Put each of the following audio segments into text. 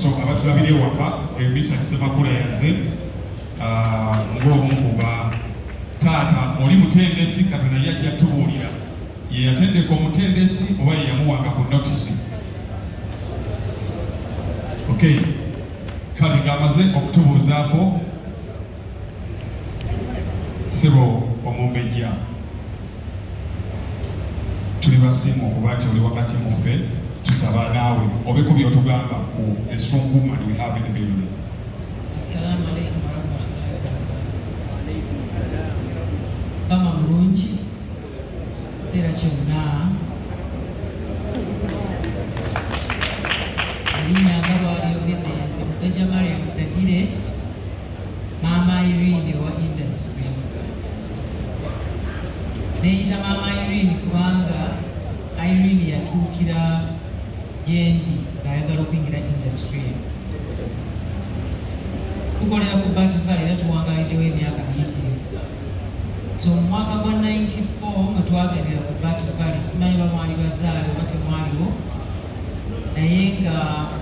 So abatulabire waka ebisa Ssemakula yazze ng'omu kuba taata oli mutendesi Katonda yajja tubuulira ye yatendeka omutendesi oba ye yamuwanga ku notisi. Okay, kale ng'amaze okutubuuzaako Ssebo Omumbejja, tuli basiima okuba nti oli wakati muffe, tusaba naawe obeko by'otugamba ku the strong woman we have in the building. Assalamu alaikum warahmatullahi wabarakatuh. Kama mulungi kiseera kyonna erinnya nga bw'alyogedde nze Mumbejja Mariam Dagire, Maama Irene wa industry. Neeyita Maama Irene kubanga Irene yatuukira gyendi ng'ayagala okuyingira industry. Tukolera ku Bat Valley era tuwangaliddewo emyaka miyitirivu. So mu mwaka gwa 94 nga twagendera ku Bat Valley, simanyi ba mwali bazaale oba temwaliwo, naye nga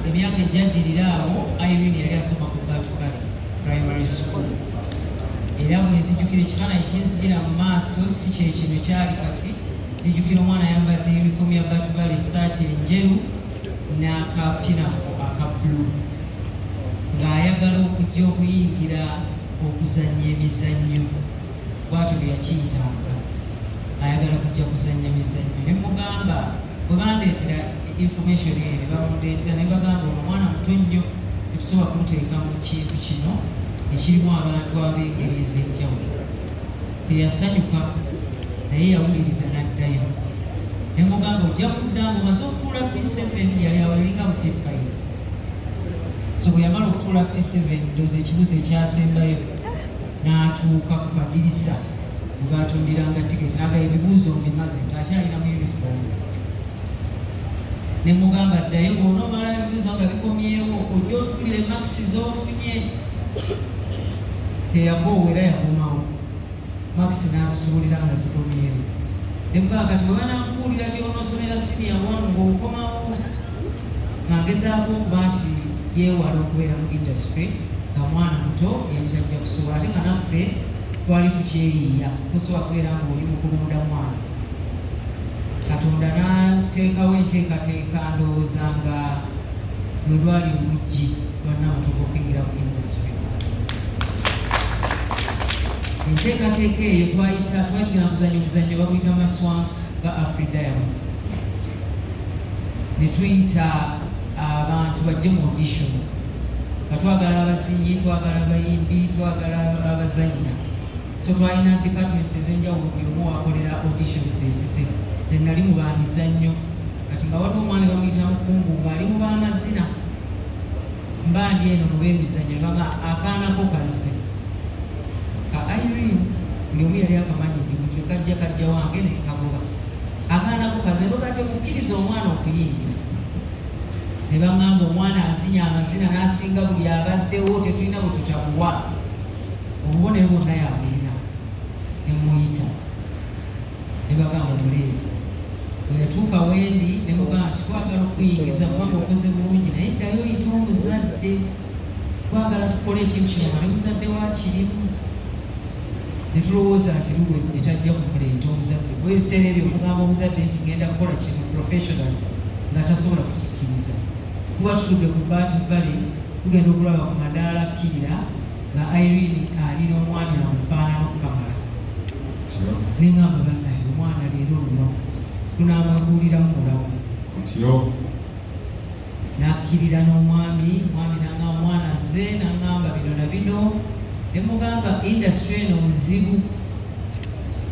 emyaka ejjaddirira awo Irene yali asoma ku Bat Valley Primary School. Era bwe nzijjukira ekifaananyi kinzijira mu maaso si kye kino kyali kati, nzijjukira omwana ayambadde yunifoomu ya Bat Valley, essaati enjeru n'akapinafu aka blue, ng'ayagala okujja okuyingira okuzannya emizannyo. Bw'atyo bwe yakiyitanga, ayagala kujja kuzannya mizannyo. Ne mugamba bwe bandeetera information eyo ne bamundeetera, ne bagamba ono mwana muto nnyo tetusobola kumuteeka mu kintu kino ekirimu abantu ab'engeri ez'enjawulo. Teyasanyuka naye yawuliriza n'addayo. Ne mugamba ojja kudda ng'omaze okutuula P7, yali awalinga mu P5. So bwe yamala okutuula P7 ndowooza ekibuuzo ekyasembayo n'atuuka ku kadirisa bwe batundiranga tiketi n'agaya ebibuuzo mbimaze nti akyalina mu uniform. Ne mugamba ddayo bw'onoomala ebibuuzo nga bikomyewo ojja otukulire makisi z'ofunye. Teyakoowera yakomawo makisi n'azituulira nga zikomyewo. Ne mugamba kati bwe banaakubuulira gy'onoosomera senior 1 ng'okomawo, ng'agezaako okuba nti yeewala okubeera mu industry nga mwana muto yali tajja kusobola, ate nga naffe twali tukyeyiiya kusobola kubeera ng'oli mu kulunda mwana. Katonda n'ateekawo enteekateeka ndowooza nga lwe lwali oluggi lwannamatoka okuyingira mu industry. Enteekateeka eyo twali tugenda kuzannya omuzannyo baguyita Maswank ga Afridiamond. Ne tuyita abantu bajje mu audition. Nga twagala abazinyi, twagala abayimbi, twagala abazannya. So twalina departments ez'enjawulo buli omu wakolera audition ezise. Ne nali mu bamizannyo. Kati nga waliwo omwami bamuyita Mukungu ng'ali mu b'amazina. Mba ndi eno mu b'emizannyo nga akaanako kazze. Ka Irene buli omu yali akamanyi nti buli kajja wange ne kagoba. Akaanako kazze ne bwe tekukkiriza omwana okuyingira. Ne bagamba omwana azinya amazina n'asinga buli abaddewo, tetulina bwe tutamuwa. Obubonero bwonna yabulina. Ne muyita. Ne bagamba muleete. Bwe yatuuka wendi ne mugamba nti twagala okuyingiza kubanga okoze bulungi naye ddayo oyita omuzadde. Twagala tukole ekintu kino nga ne muzadde wakirimu. Ne tulowooza nti luwedde tajja kumuleeta omuzadde. Bwe ebiseera ebyo mugamba omuzadde nti ngenda kukola kino professional nga tasobola kukikkiriza. Tuba tutudde ku Bat Valley tugenda okulaba ku madaala kkirira nga Irene alina omwami amufaanana okukamala. Ne ngamba bannaye omwana leero olunaku tunaamwebuuliramu mulamu. N'akkirira n'omwami, omwami n'angamba omwana azze n'angamba bino na bino. Ne mugamba industry eno nzibu.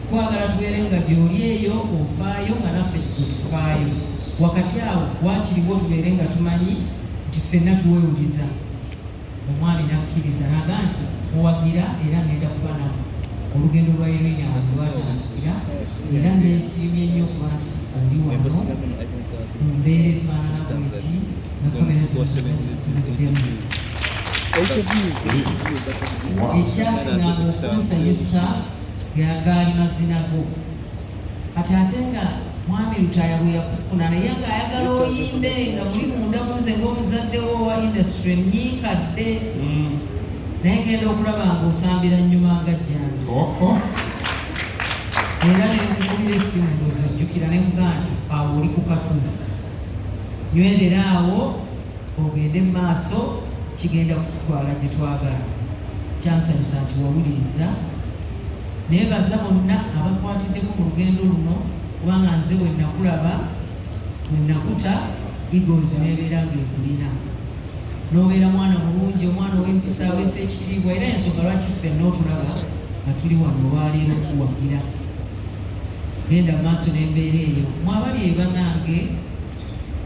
Twagala tubeere nga gy'oli eyo ofaayo nga naffe gye tufaayo. Wakati awo wakiriwo tubeere nga tumanyi nti ffenna tuwewuliza. Omwami n'akkiriza n'aga nti owagira era ngenda kuba nabo. Olugendo lwa Irene awo lwatandikira era neesiimye nnyo okuba nti oli wano mu mbeera efaanana bweti nga kamera zituluguddemu. Ekyasinganga okunsanyusa gaali mazina go. Kati ate nga mwami Lutaaya bwe yakufuna naye ng'ayagala oyimbe nga muli munda muze ng'omuzaddewo wa industry ennyiikadde naye ngenda okulaba ng'osambira nnyuma nga jjanzi era nekukubira essimu ndoozi ojjukira ne kugaa nti awo oli ku katuufu nywerera awo ogende mu maaso kigenda kututwala gye twagala. Kyansanyusa nti wawuliriza neebaza bonna abakwatiddeko mu lugendo luno kubanga nze bwe nakulaba bwe nakuta Eagles neebeera ng'ekulina n'obeera mwana mulungi omwana ow'empisa aweesa ekitiibwa era ensonga lwaki ffenna otulaba nga tuli wano olwaleero okuwagira. Genda mu maaso n'embeera eyo. Mwabali bannange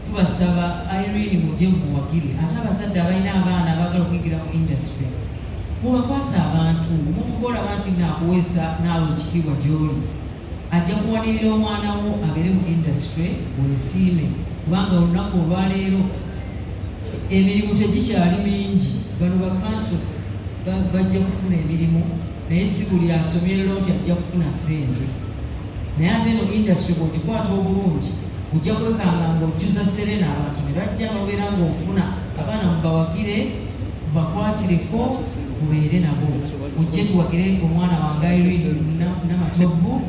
tubasaba Irene mujje muwagire ate abazadde abalina abaana abaagala okuyigira mu industry mubakwasa abantu omuntu gw'olaba nti naakuweesa naawe ekitiibwa gy'oli ajja kuwanirira omwana wo abeere mu industry bwesiime kubanga olunaku olwaleero emirimu tegikyali mingi. Bano bakanso bajja kufuna emirimu naye si buli asomye lero nti ajja kufuna ssente naye ate eno industry bw'ogikwata obulungi ojja kwekanga ng'ojjuza Serena abantu ne bajja n'obeera ng'ofuna abaana mubawagire bakwatireko mubeere nabo mujje tuwagire omwana wange Irene Namatovu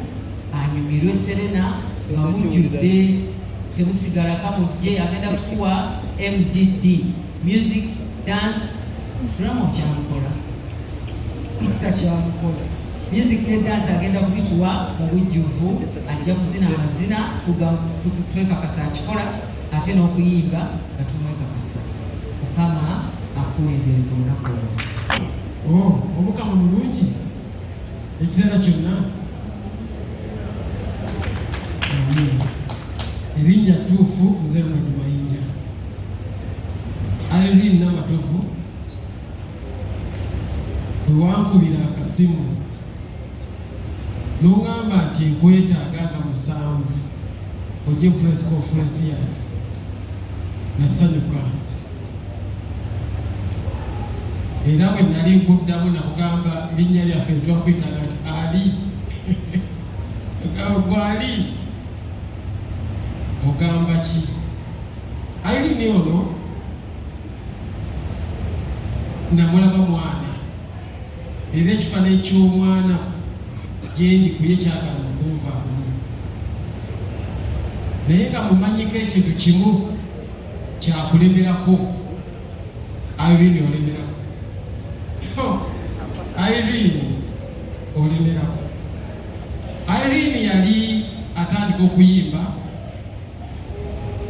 anyumirwe Serena nga mujjudde temusigala kamujje agenda kutuwa MDD music dance drama kyamukola takyamukola music ne dance agenda kubituwa mu bujjuvu ajja kuzina amazina twekakasa akikola ate n'okuyimba nga tumwekakasa Mukama akulembere ku lunaku olwo. Omukama mulungi ekiseera kyonna. Erinnya ttuufu nze Lumanyi Mayinja. Irene Namatovu bwe wankubira akasimu n'oŋŋamba nti nkwetaaga nga 7 ojje press conference yange nasanyuka era bwe nali nkuddamu nakugamba linnya lyaffe twakwetaaga nti Ali ogamba gwali ogamba ki? Irene ono namulaba mwana era ekifaananyi ky'omwana gyendi kuye kyagaza okunvaamu naye nga mumanyiko ekintu kimu kyakulemerako Irene olemerako. Irene olemerako. Irene yali atandika okuyimba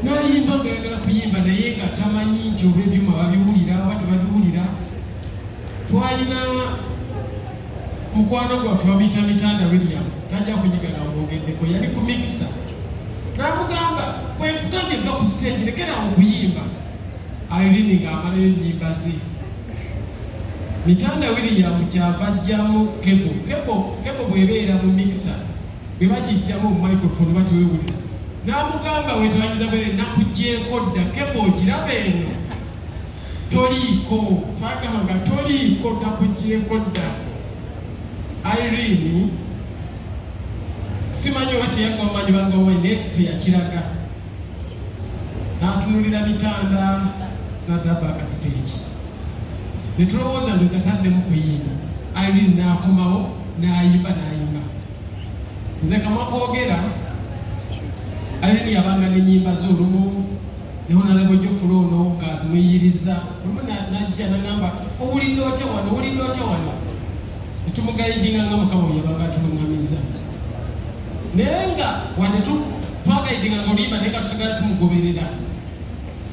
n'ayimba ng'ayagala kuyimba naye nga tamanyi nti oba ebyuma babiwulira oba tebabiwulira. Twalina mukwano gwaffe bamuyita Mitanda William tajja kunyigana omwogeddeko yali ku mixer n'amugamba bwe nkugambye va ku stage lekerawo okuyimba. Irene ng'amalayo ennyimba ze. Mitanda William kyava ajjamu kebo bw'ebeera mu mixer bwe bagijjamu mu microphone batiwewulira n'amugamba weetwanyiza bere nakugyeko dda kebo ogiraba eno toliiko twagamba toliiko nakugyeko dda. Irene simanyi oba teyagwa mumanyi bagawayi naye teyakiraga n'atunulira Mitanda n'adaba akasiteegi ne tulowooza ndoza taddemu kuyimba. Irene n'akomawo n'ayimba. Nze Kamakoogera Irene yabanga n'ennyimba z'olumu ne Honorable Jofula ono ng'azimuyiriza olumu n'ajja n'agamba owulidde otya wano ne tumugayidinga nga Mukama we yabanga atuluŋŋamiza naye nga wadde twagayidinga nga oluyimba naye nga tusigala tumugoberera.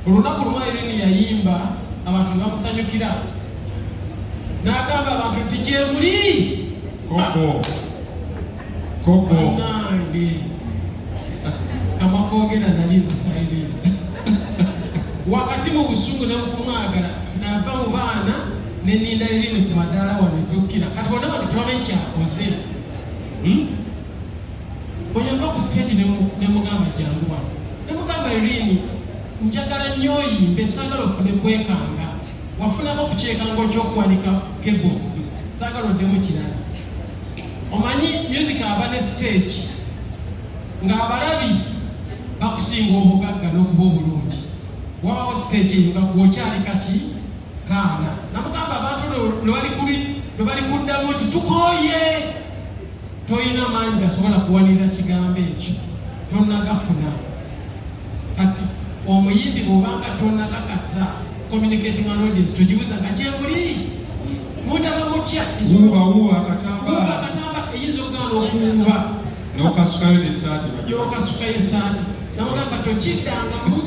Olunaku lumu Irene yayimba abantu nga musanyukira n'agamba abantu nti gyemuli nange Kamakoogera nali nzisa Irene wakati mu busungu ne mukumwagala nava mu baana ne ninda Irene ku madaala wano etuukira kati bonna bange tebamanyi kyakoze. Bwe yava ku stage ne mugamba jangu wano ne mugamba Irene njagala nnyo oyimbe saagala ofune kwekanga wafunako ku kyekango ky'okuwanika kebo saagala oddemu kirala. Omanyi music aba ne stage ng'abalabi bakusinga obugagga n'okuba obulungi. Wabawo stage eyo nga gwokyali kaki kaana. Namugamba abantu lwe bali kuddamu nti tukooye, toyina maanyi gasobola kuwanirira kigambo ekyo, tonnagafuna. Kati omuyimbi bw'obanga tonnagakasa communicating an audience, togibuza nga gye muli mundaba mutya wuuba akatamba eyinza okugaana okuwumba n'okasukayo n'essaati namugamba tokiddangamu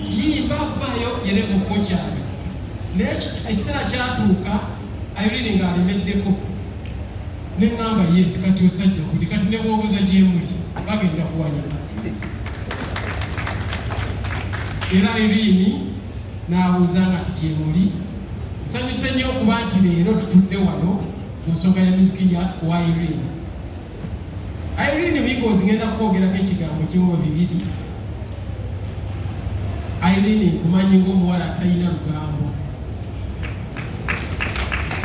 yimba vaayo yereko kokyali. Naye ekiseera kyatuuka Irene ng'alemeddeko ne ŋŋamba yesi kati osajja kuli kati ne bw'obuuza gye muli bagenda kuwanira. Era Irene n'abuuza nga gye muli. Nsanyuse nnyo okuba nti leero tutudde wano mu nsonga ya miziki wa Irene. Irene because ngenda kwogerako ekigambo kimu oba bibiri. Irene nkumanyi ng'omuwala atalina lugambo.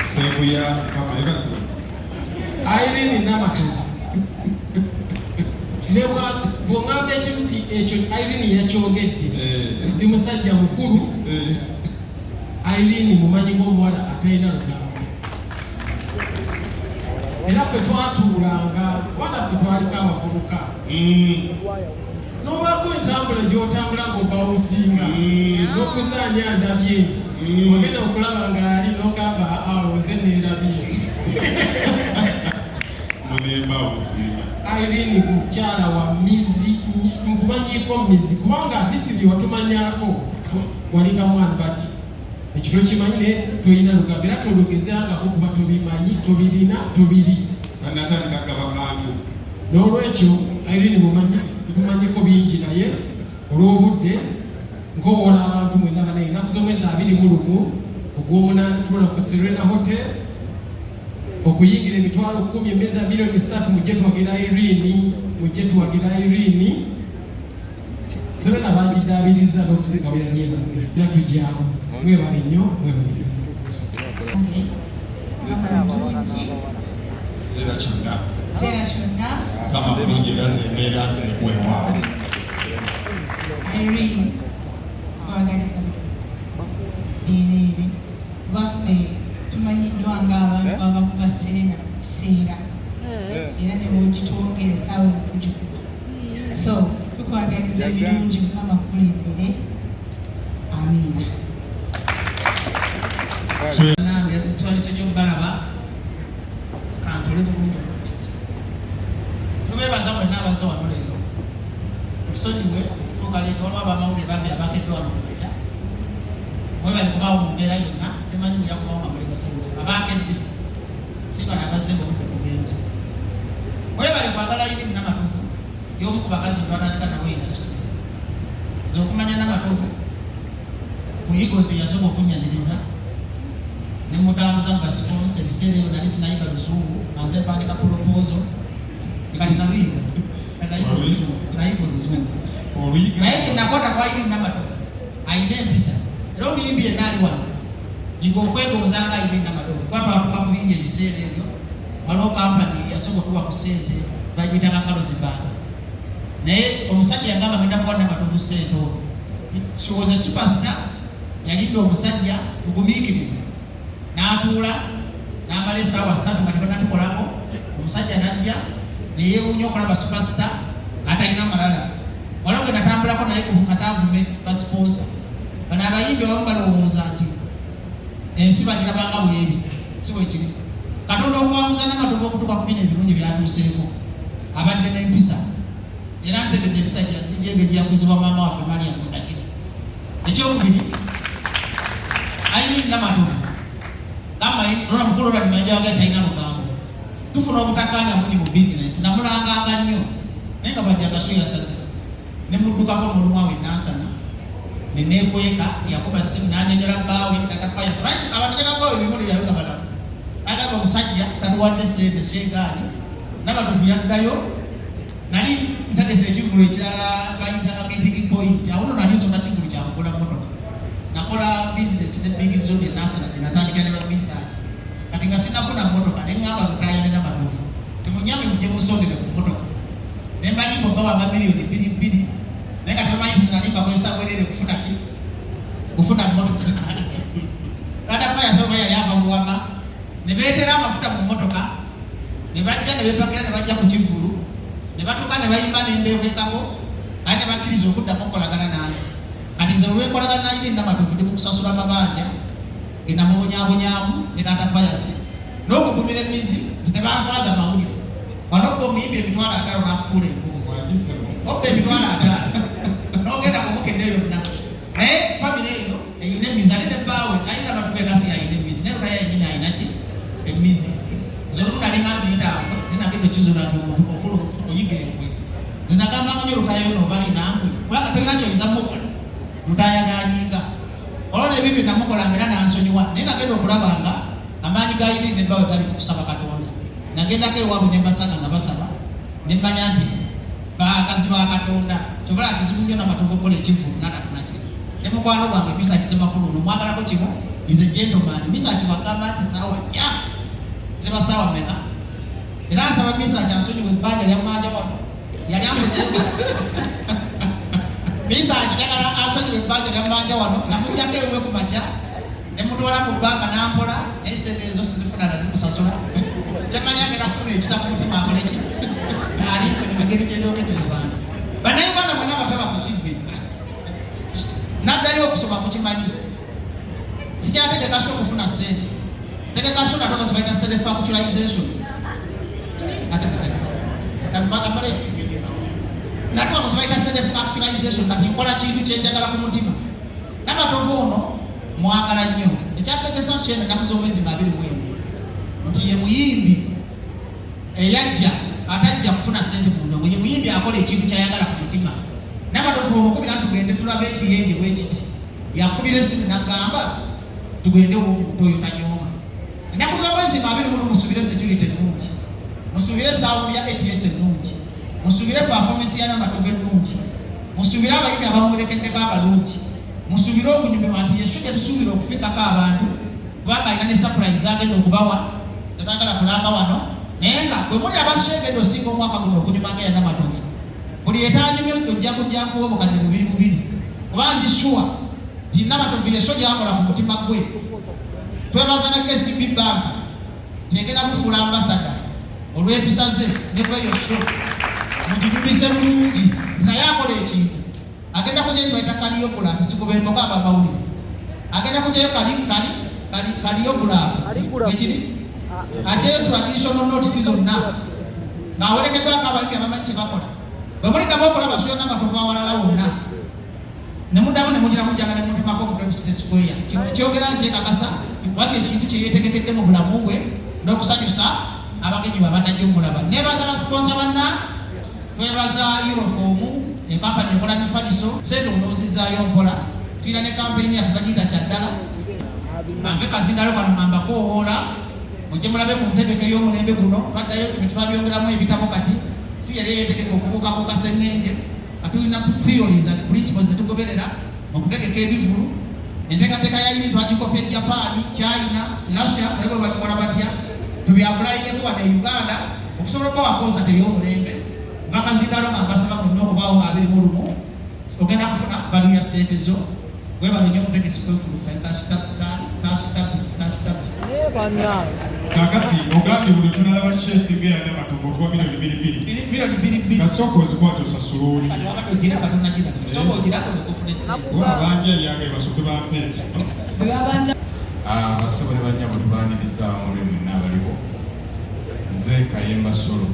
Sebuya kama ebazi. Irene n'amatovu. Ne bw'ongamba ekintu nti ekyo Irene yakyogedde ndi musajja mukulu. Irene mumanyi ng'omuwala atalina lugambo. Era ffe twatuulanga kubanga ffe twaliko abavubuka. N'obaako entambula gy'otambula ng'obawusinga n'okuzaanya ndabye wagenda okulaba ng'ali n'ogamba awo nze neerabye. Irene mukyala wa mizi, nkumanyiiko mizi kubanga at least bye watumanyako walinga mwana bati ekyo tokimanyi ne toyina lugambo era tologezangako kuba tobimanyi tobirina tobiri. N'olwekyo Irene mumanyiko bingi naye olw'obudde nkoowola abantu mwenna banaye ennaku z'omwezi 21 ogw'omunaana tulola ku Serena Hotel okuyingira emitwalo 10 emmeeza 3,000,000 mujje tuwagira Irene. Serena bagidaabiriza n'okusinga bweyayeera era tujyamu mwebale nnyo mwebale. Seera kyonna kama bulungi era zembeera zeekwewa. Irene twagaliza ereere baffe tumanyiddwa ng'abantu abakuba Serena kiseera era ne bwogitwogera esaawa okugikuba. So tukwagaliza ebirungi Mukama kulembere. Amiina. Nange mutwalise gy'omubalaba kantole bulungi. Tubeebaza mwenna abazze wano leero. Tusonyiwe tukaleeta olwo abamawulire bambi abakedde wano kumakya. Mwebale kubaawo mu mbeera yonna temanyi muya kubawo nga muli basobola. Abaakedde si bano abazze ng'obudde bugenzi. Mwebale kwagala Irene Namatovu y'omu ku bakazi twatandika nabo indasitule. Nze okumanya Namatovu muyigozi yasooka okunnyaniriza ne mutambuza mu basiponsa ebiseera ebyo nali sinayiga Luzungu nga nze mpandika proposal kati naluyiga nayiga Oluzungu naye kyenakwata kwa Irene Namatovu ayina empisa era omuyimbi yenna ali wano yiga okwegonzanga Irene Namatovu kuba twatuka mu bingi ebiseera ebyo waliwo kampani yasooka okuba ku ssente bagiyitanga Kalozi Bank naye omusajja yagamba ngenda kuwa Namatovu ssente olwo. She was a superstar, yalidde omusajja tugumiikiriza n'atuula n'amala essaawa 3 nga tebanatukolako. Omusajja n'ajja neyeewuunya okulaba superstar atalina malala. Waliwo ge natambulako naye ku kataavume basiponsa bano abayimbi abamu balowooza nti ensi bagirabanga bweri, si bwe kiri. Katonda okuwanguza Namatovu okutuuka ku bino ebirungi byatuuseeko abadde n'empisa era ntegedde empisa gyazijja engeri yakuzibwa maama waffe Maria Mundagire. Ekyokubiri Irene Namatovu Lora mukulu olwadimanyi wagenda talina lugambo. Tufuna obutakkaanya bungi mu bizinesi namulanganga nnyo naye nga bajjagaso yasaze ne muddukako n'olumu awo enansana ne neekweka yakuba ssimu n'anyonyola bbaawe tatapayo abantu gyagabaawe ebimuli byawe nga balamu agamba omusajja tatuwadde ssente kyegaani Namatovu yaddayo nali ntegese ekivulu ekirala bayitanga meeting point awo nali nsonga kivulu kyakugula mmotoka nakola bizinesi ne big zone enasana gyenatandika ne babisaaki kati nga sinafuna mmotoka ne ŋŋamba lutaya ne Namatovu temunyambe mujje musondere ku mmotoka ne mbalimba obbawa amamiliyoni 2 naye nga tebamanyi tinalimba kwesa bwerere kufuna ki kufuna mmotoka Tata yasoma yali ava muwama ne beetera amafuta mu mmotoka ne bajja ne bepakira ne bajja ku Kivulu ne batuuka ne bayimba n'endeekekako ate ne bakkiriza okuddamu okukolagana naye kati nze olw'enkolagana naye eri Namatovu ndi mu kusasula amabanja enamubonyaabonyaamu ne Tata Pius n'okugumira emizi nti tebanswaza mawulire wano gwe omuyimbi emitwalo 5 n'akufuula embuuzi obba emitwalo 5 n'ogenda kumukedde yonna naye famire eyo eyina emizi ate ne bbaawe ayina Namatovu ekasi ayina emizi naye lutaya yenyini ayina ki emizi nze olumu nali nga nziyitaabwe nenagenda ekizula nti omuntu okulu oyiga enkwe zinagambanga nyo lutayo nooba ayinangwe kubanga tolina kyoyinza mukola lutaya ganyiiga olwo ebyo namukolanga era nansonyiwa naye nagenda okulabanga amaanyi gayiri ne bbaawe gali mu kusaba Katonda nagendako ewaabwe ne mbasanga nga basaba ne mmanya nti baakazi ba Katonda kyobola kizibu nnyo Namatovu okukola Ekivulu n'atafuna ki ne mukwano gwange Misa Kisemakulu ono mwagalako kimu is a gentleman Misa kibagamba nti saawa nya ziba saawa mmeka era asaba Misa kyansonyiwa ebbanja lyammanja wano yali amuzeeko Misa akijagala asonyiwa ebbanja lyammanja wano namugyako ewe ku makya ne mutwala mu bbanga n'ampola naye sente ezo sizifuna nga zimusasula kyamanya agenda kufuna ekisa ku mutima akole ki aliiso ne mugeri gyendogedde Uganda bannayuganda mwena abataba ku TV n'addayo okusoma kukimanyi sikyategeka sho okufuna ssente tegeka sho natoka tubaita self actualization ate biseka natumagambala ekisigirira natuka tubaita self actualization kati nkola kintu kyenjagala ku mutima Namatovu ono mwagala nnyo ekyategesa shene namuza omwezi 21 nti ye muyimbi eyajja atajja kufuna ssente mu ndongo ye muyimbi akola ekintu kyayagala ku mutima Namatovu omukubira ntugende tulabe ekiyenje bwekiti yakubira esimu nagamba tugende omuntu oyo tanyooma ennaku z'omwezi 21 musubire security ennungi musubire sound ya ATS ennungi musubire performance ya Namatovu ennungi musubire abayimbi abamuwerekeddeko abalungi musubire okunyumirwa nti yesho gye tusuubira okufikako abantu kubanga alina ne surprise agenda okubawa zetwagala kulanga wano naye nga bwe muli abashegenda osinga omwaka guno okunyumanga ya Namatovu buli etanyumye ojja kujja kuwa obukadde 2 kuba ndi sure nti Namatovu yesho gyakola ku mutima gwe twebaza ne KCB Bank tegenda kufuula ambasada olw'empisa ze ne kweyo sho muginyumise bulungi nti naye akola ekintu agenda kujayo baita kaliyogulafu sikubemboka abamawulire agenda kujayo kaliyogulafu ekiri ajayo traditional notices zonna ng'awerekeddwako abayimbi abamanyi kye bakola bwe muliddamu okulaba sho Namatovu awalala wonna ne muddamu ne mugira mujjanga ne mutimako mu Debsity Square kino kyogera nti ekakasa wati ekintu kye yeetegekedde mu bulamu bwe n'okusanyusa abagenyi babanajja omulaba nebaza basiponsa banna twebaza Euroform ekampani ekola mifaliso sente onoozizaayo mpola tuyina ne kampeyini yaffe bagiyita Kyaddala banve kazindalo kano mambako owoola mujje mulabe ku ntegeka ey'omulembe guno twaddayo twabyogeramo ebitabo kati si yali yeetegeka okubuukabuuka sengenge atulina theories and principles zetugoberera okutegeka ebivulu enteekateeka ya yini twagikopya Japan, China, Russia nabwe babikola batya tubyapulayingeko wadde Uganda okusobola okuba wakonsa ey'omulembe bakazindalo nga mbasaba mwenna okubaawo nga 21 ogenda kufuna balu ya ssente zo webale nnyo omutegesi kwefuluka kakati ogambye buli tunalaba shesinga ya Namatovu okuba milioni 2 kasooka ozikwata osasula oli abanja ebyange basooke bampeezo basabale banyabo tubaaniriza mule mwenna abaliwo nze Kayemba Solo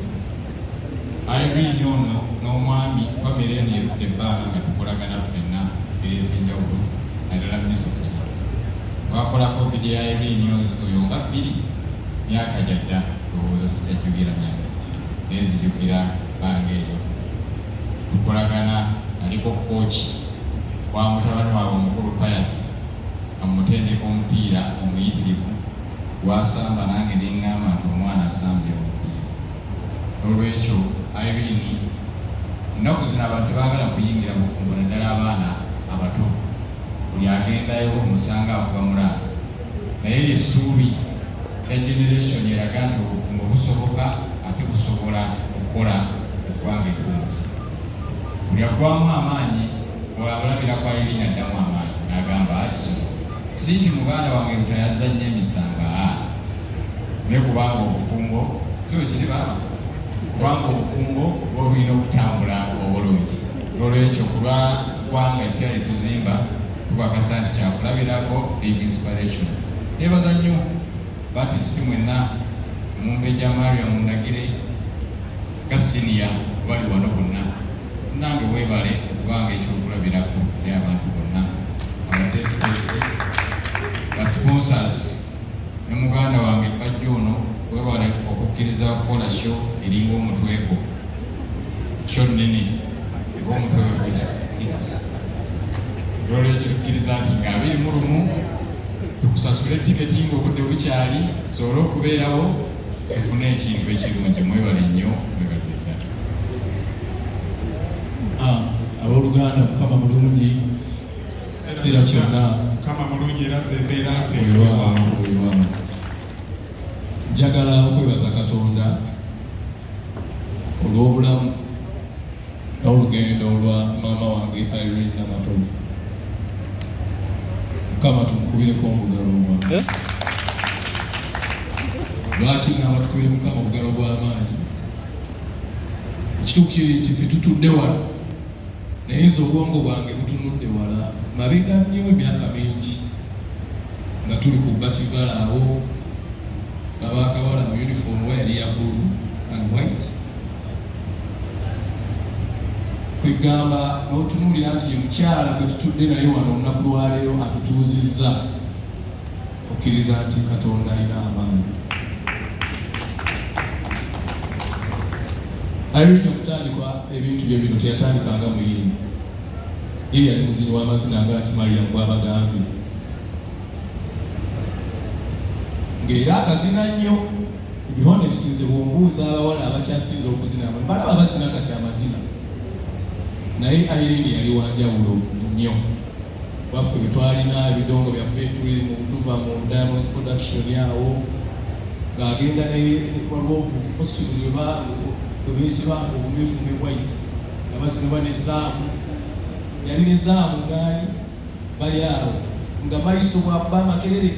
Irene ono n'omwami famire eno erudde ebbanga nga tukolagana ffenna ezinjawulo naddala music wakola covid ya Irene oyo nga 2 myaka gyadda lowooza sitajjukira myaka nezijjukira bbanga eryo tukolagana aliko coach wa mutabani waabwe omukulu Pius amutendeka omupiira omuyitirivu gwasamba nange neŋŋamba nti omwana asambye omupiira olwekyo Irene ennaku zino abantu tebaagala kuyingira bufumbo naddala abaana abato buli agendayo omusanga akuba mulanga naye essuubi ya generation eraga nti obufumbo busoboka ate busobola okukola eggwanga eddungi buli aggwamu amaanyi olabulabira kwa Irene addamu amaanyi n'agamba ati sinti muganda wange lutayazza nnyo emisanga naye kubanga obufumbo sio kiri baba kubanga obufumbo bwolina okutambula obulungi olwekyo kulwa ggwanga epya etuzimba tubakasa nti kyakulabirako big inspiration. Nebaza nnyo batisiti mwenna Mumbejja Maria Mundagire Gassinia bali wano bonna nange weebale kubanga ekyokulabirako eri abantu bonna abatesitesi basponsors ne muganda wange bajja ono weebale okukkiriza kukola show eringa omutweko show nene eba omutweko olwekyo tukkiriza nti nga 21 tukusasule tiketi ng'obudde bukyali tusobole okubeerawo tufune ekintu ekirungi. Mwebale nnyo mwebalira. Abooluganda Mukama mulungi kiseera kyonna Mukama mulungi era sembeera oyo njagala okwebaza Katonda olw'obulamu n'olugendo lwa maama wange Irene Namatovu. Mukama tumukubireko omugalo omwamu. Lwaki ngamba tukubire Mukama obugalo bw'amaanyi? Ekituufu kiri nti ffe tutudde wala naye nze obwongo bwange butunudde wala mabega nnyo emyaka mingi nga tuli ku Bativale awo nga baakawala mu uniform we yali ya blue and white. Kwegamba n'otunuulira nti ye mukyala gwe tutudde naye wano olunaku lwaleero atutuuzizza okkiriza nti Katonda alina amaanyi. Irene okutandikwa ebintu bye bino teyatandikanga muyini. Ye yali muzinyi w'amazina nga ati Mariam bw'abagambye. Ng'era akazina nnyo, to be honest, nze bw'ombuuza abawala abakyasinze okuzina balaba bazina kati amazina. Naye Irene yali wanjawulo nnyo. Waffe bwe twalina ebidongo byaffe tuva mu Diamonds production yawo ng'agenda waliwo costumes bwebesiba obumyufu ne white nga bazinaba n'ezzaamu. Yali n'ezzaamu ngaali bali awo nga maiso bwabba makerere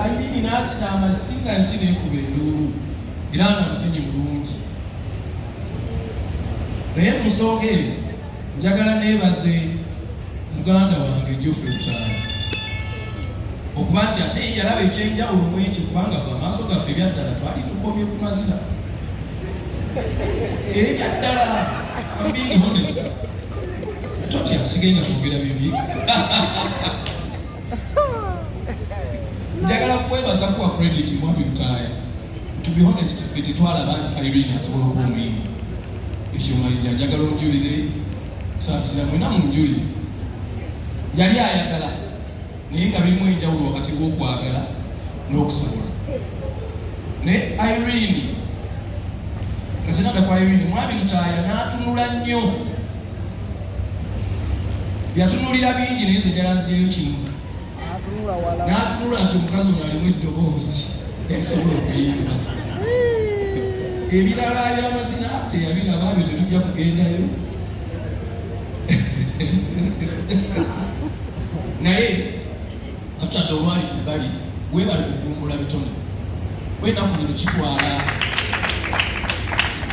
Irene n'azina amazinga nsi n'ekuba enduulu era nga muzinyi mulungi. Naye mu nsonga eyo njagala neebaze muganda wange Geoffrey Lutaya okuba nti ate yalaba ekyenjawulo mu ekyo kubanga ffe amaaso gaffe ebyaddala twali tukomye ku mazina ebyaddala being honest toti asigenda kwogera bibi. Njagala kwebaza kuwa credit Mwami Lutaya. To be honest, ffe tetwalaba nti Irene asobola okuba omuyimbi. Ekyomalira njagala onjulire saasira mwena munjulire. Yali ayagala naye nga birimu enjawulo wakati w'okwagala n'okusobola. Ne Irene nga sinadda kwa Irene, Mwami Lutaya n'atunula nnyo. Yatunulira bingi naye nze njala nzireyo kimu. N'atunula nti omukazi ono alimu eddoboozi erisobola okuyimba. Ebirala by'amazina teyabiraba, byo tetujja kugendayo. Naye atudde olwali ku bbali weebale kuvumbula bitone. Wenaku zino kitwala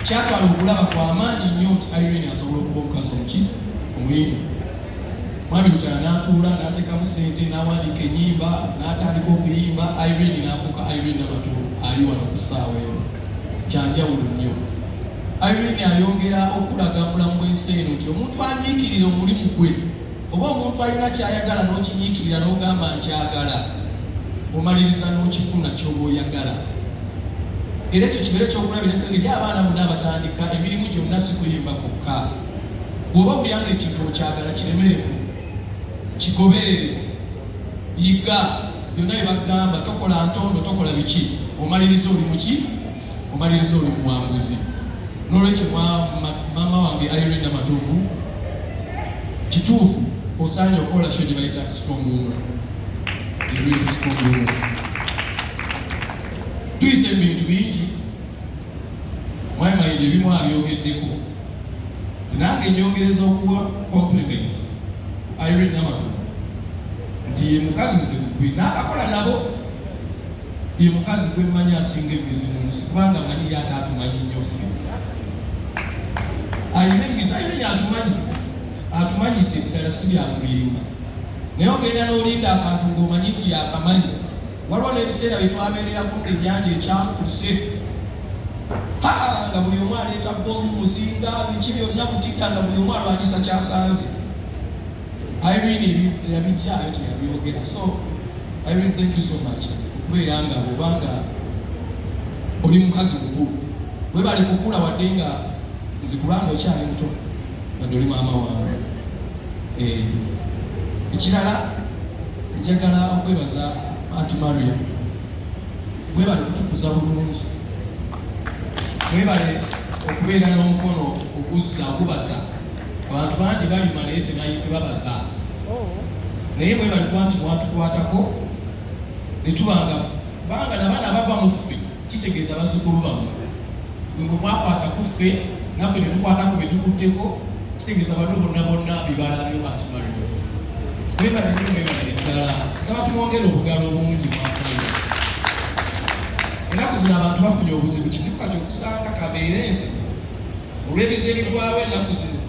kyatwala okulaba kwa maanyi nnyo nti Irene asobola okuba omukazi omuki omuyimbi. Mwami Lutaya n'atuula n'ateekamu ssente n'awandiika ennyimba n'atandika okuyimba. Irene n'afuuka Irene Namatovu ali wano ku ssaawa eyo. Kyanjawulo nnyo. Irene ayongera okulaga mulamu bw'ensi eno nti omuntu anyiikirira omulimu gwe oba omuntu alina kyayagala n'okinyiikirira n'ogamba nkyagala omaliriza n'okifuna ky'oba oyagala. Era ekyo kibeere ekyokulabirako eri abaana bonna abatandika emirimu gyonna si kuyimba kokka. Bw'oba bulyanga ekintu okyagala kiremereko kigoberere yiga byonna bye bagamba tokola ntondo tokola biki omaliriza oli muki omaliriza oli muwanguzi. N'olwekyo maama wange Irene Namatovu kituufu osaanye okukola kyo gye bayita strong woman. Strong woman tuyise ebintu bingi mwayimayiri ebimu abyogeddeko nange nyongereza okuwa compliment Irene Namatu nti ye mukazi nze gwe n'akakola nabo, ye mukazi gwe mmanyi asinga emizimu mu nsi kubanga manyi ate atumanyi nnyo ffe. Alina emizimu Irene atumanyidde ddala si byakulimba, naye ogenda n'olinda akantu ng'omanyi nti yakamanyi. Waliwo n'ebiseera bye twabeererako ng'ennyanja ekyakuse nga buli omu aleeta bbomu muzinga biki byonna butika nga buli omu alwanyisa kyasanze. Irene yabijjaayo teyabyogera. So Irene, thank you so much okubeera nga bw'obanga oli mukazi mukulu webale kukula wadde nga nze kubanga okyali muto wadde oli maama wange. Ekirala njagala okwebaza Anti Maria, webale kutukuza bulungi, webale okubeera n'omukono ogubaza. Abantu bangi balima naye tebabaza, naye webale kuba nti mwatukwatako ne tubanga kubanga n'abaana bava mu ffe kitegeeza bazzukulu bammwe. Bwe mwakwata ku ffe naffe ne tukwatako be tukutteko kitegeeza bano bonna bibalabyo Anti Maria. Webale nnyo, webale ddala. Saba tumwongere obugalo obungi mwafunye. Ennaku zino abantu bafunye obuzibu, kizibu kati okusanga kabeera ensi olw'ebiza ebigwawo ennaku zino.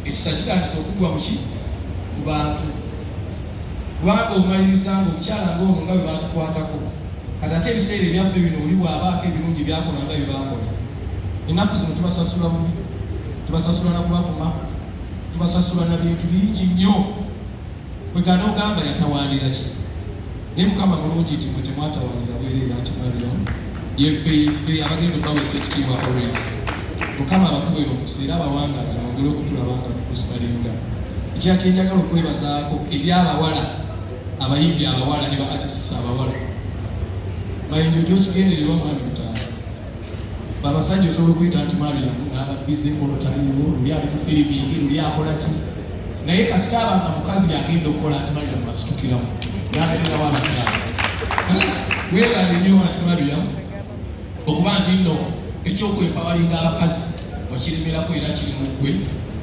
Ekisa kitandise okugwa mu bantu kubanga obumaliriza ng'omukyala ng'ono nga bwe batukwatako. Kati ate ebiseera ebyaffe bino oli bw'abaako ebirungi byakola nga bye bakola. Ennaku zino tubasasula bubi, tubasasula na kubavuma, tubasasula na bintu bingi nnyo. Kwegana ogamba yatawaanira ki? Naye Mukama mulungi nti mwe temwatawaanira bwereera Anti Maria. Yeffe abagenda bawesa ekitiibwa always. Mukama abatuweera omukisa era abawangaza bongere okutulaba nga tukusitalinga. Ekira kye njagala okwebazaako eri abawala, abayimbi abawala ne ba artists abawala. Bayinjojo kigendererwa mwami mutaala. Babasajja osobola okuyita Anti Maria n'ababize enkono taliiwo, luli ali ku firimingi, luli akola ki? Naye kasita abanga mukazi yagenda okukola Anti Maria mwasitukiramu n'atereka baana kyalo. Weerale nnyo Anti Maria okuba nti nno ekyokwempawalinga abakazi wakiremerako era kiri mu ggwe,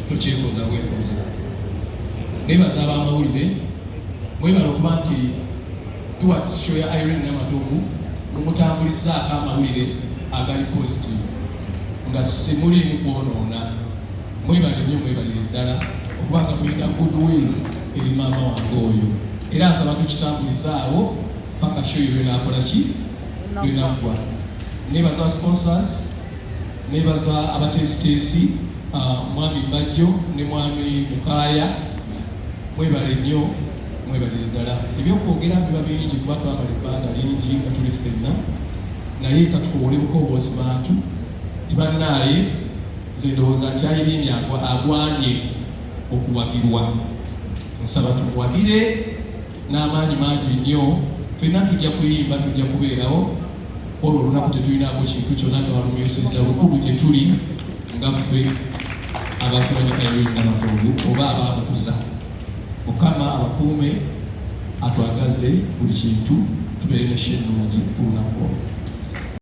tokyekoza bwekoza. Neebaza ab'amawulire, mwebala okuba nti towards show ya Irene Namatovu mumutambulizaako amawulire agali positive nga simulimu kwonoona. Mwebale nnyo, mwebalire ddala okubanga mulina goodwill eri maama wange oyo, era nsaba tukitambulizaawo paka show lwenaakola ki lwenaggwa. Neebaza sponsors, neebaza abateesiteesi mwami Bajjo ne mwami Mukaaya, mwebale nnyo, mwebalire ddala. Ebyokwogera biba bingi kuba twamala ebbanga lingi nga tuli ffenna, naye katukowole bukowoozi bantu tibannaaye nze ndowooza nti Irene agwanye okuwagirwa. Nsaba tumuwagire n'amaanyi mangi nnyo. Ffenna tujja kuyimba, tujja kubeerawo. Olwo olunaku tetulinaako kintu kyonna twalumyusizza bukulu gye tuli nga ffe abakumanyi Irene Namatovu oba abaamukuza. Mukama abakuume atwagaze buli kintu, tubeere ne nnungi ku lunaku olwo.